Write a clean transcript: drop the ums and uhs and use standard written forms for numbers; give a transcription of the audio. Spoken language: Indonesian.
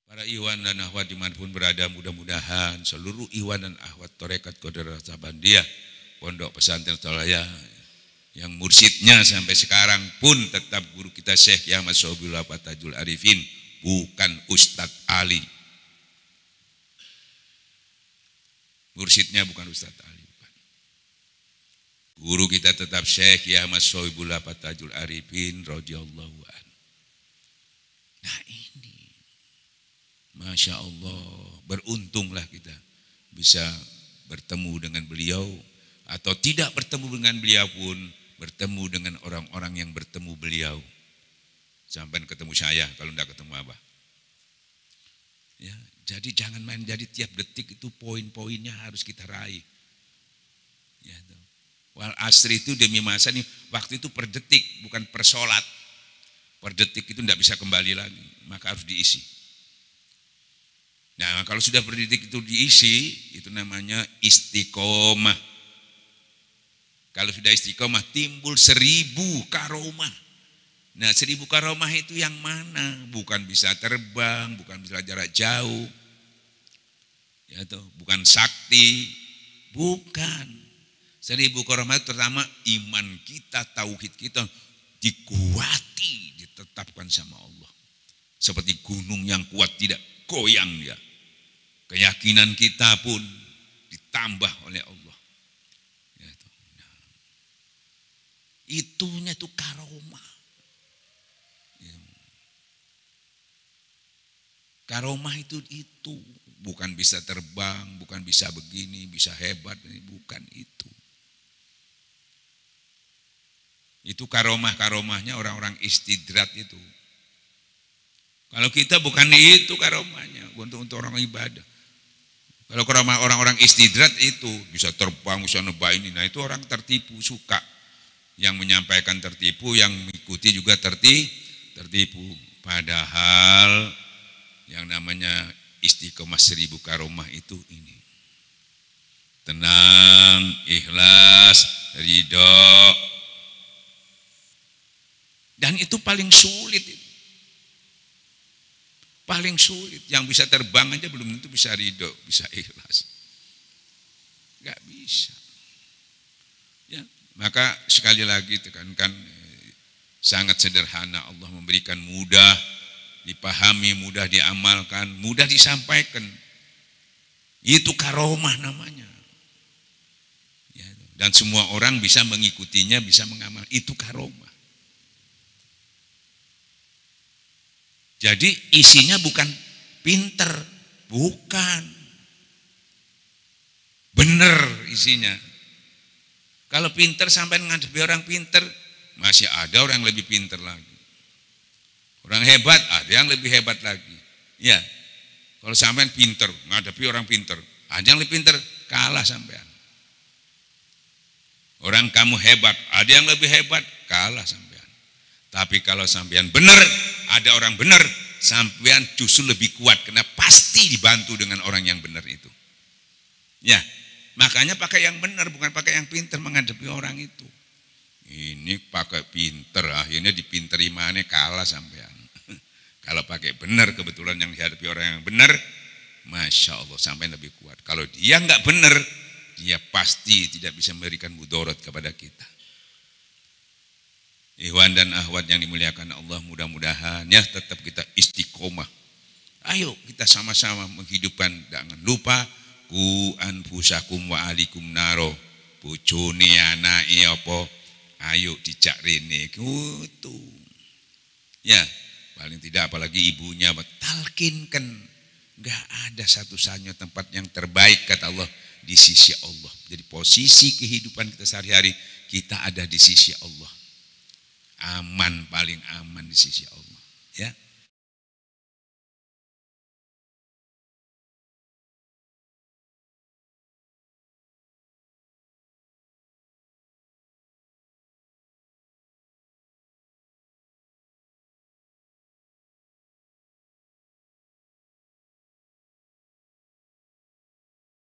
Para ikhwan dan akhwat dimanapun berada, mudah-mudahan seluruh ikhwan dan akhwat Tarekat Qadiriyah Sabandiyah Pondok Pesantren Tolaya yang mursyidnya sampai sekarang pun tetap guru kita Syekh Ahmad Sobullah Fatajul Arifin, bukan Ustadz Ali. Mursyidnya bukan Ustadz Ali. Bukan. Guru kita tetap Syekh Ahmad Sobullah Fatajul Arifin radhiyallahu anhu. Nah ini, Masya Allah, beruntunglah kita bisa bertemu dengan beliau, atau tidak bertemu dengan beliau pun bertemu dengan orang-orang yang bertemu beliau. Sampai ketemu saya, kalau tidak ketemu Abah. Ya, jadi jangan main, jadi tiap detik itu poin-poinnya harus kita raih. Ya, wal asri itu demi masa nih, waktu itu per detik, bukan per sholat. Per detik itu tidak bisa kembali lagi, maka harus diisi. Nah, kalau sudah per detik itu diisi, itu namanya istiqomah. Kalau sudah istiqomah timbul 1000 karomah. Nah 1000 karomah itu yang mana? Bukan bisa terbang, bukan bisa jarak jauh, ya toh, bukan sakti, bukan. 1000 karomah itu pertama iman kita, tauhid kita dikuati, ditetapkan sama Allah. Seperti gunung yang kuat tidak goyang dia. Keyakinan kita pun ditambah oleh Allah. Itunya tuh karomah. Karomah itu bukan bisa terbang, bukan bisa begini, bisa hebat, bukan itu. Itu karomahnya orang-orang istidrat itu. Kalau kita bukan itu karomahnya, untuk orang ibadah. Kalau karomah orang-orang istidrat itu bisa terbang, bisa nebak ini, nah itu orang tertipu, suka. Yang menyampaikan tertipu, yang mengikuti juga tertipu. Padahal yang namanya istiqomah 1000 karomah itu ini. Tenang, ikhlas, ridho. Dan itu paling sulit. Paling sulit. Yang bisa terbang aja belum tentu bisa ridho, bisa ikhlas. Gak bisa. Ya. Maka sekali lagi tekankan, sangat sederhana, Allah memberikan mudah dipahami, mudah diamalkan, mudah disampaikan. Itu karomah namanya. Ya, dan semua orang bisa mengikutinya, bisa mengamal. Itu karomah. Jadi isinya bukan pinter, bukan. Bener isinya. Kalau pinter sampai ngadepi orang pinter, masih ada orang yang lebih pinter lagi. Orang hebat, ada yang lebih hebat lagi. Ya, kalau sampai pinter, ngadepi orang pinter, ada yang lebih pinter, kalah sampean. Orang kamu hebat, ada yang lebih hebat, kalah sampean. Tapi kalau sampean benar, ada orang benar, sampean justru lebih kuat, karena pasti dibantu dengan orang yang benar itu. Ya. Makanya pakai yang benar, bukan pakai yang pinter menghadapi orang itu. Ini pakai pinter, akhirnya dipinteri mana kalah sampean. Kalau pakai benar, kebetulan yang dihadapi orang yang benar, Masya Allah sampean lebih kuat. Kalau dia nggak benar, dia pasti tidak bisa memberikan mudarat kepada kita. Ikhwan dan akhwat yang dimuliakan Allah, mudah-mudahan ya tetap kita istiqomah. Ayo kita sama-sama menghidupkan, jangan lupa ku anfusakum wa alikum naro, bojone anake apa, ayo dijak rene kutu. Ya, paling tidak apalagi ibunya talkinkan, enggak ada satu-satunya tempat yang terbaik kata Allah di sisi Allah. Jadi posisi kehidupan kita sehari-hari kita ada di sisi Allah. Aman, paling aman di sisi Allah, ya.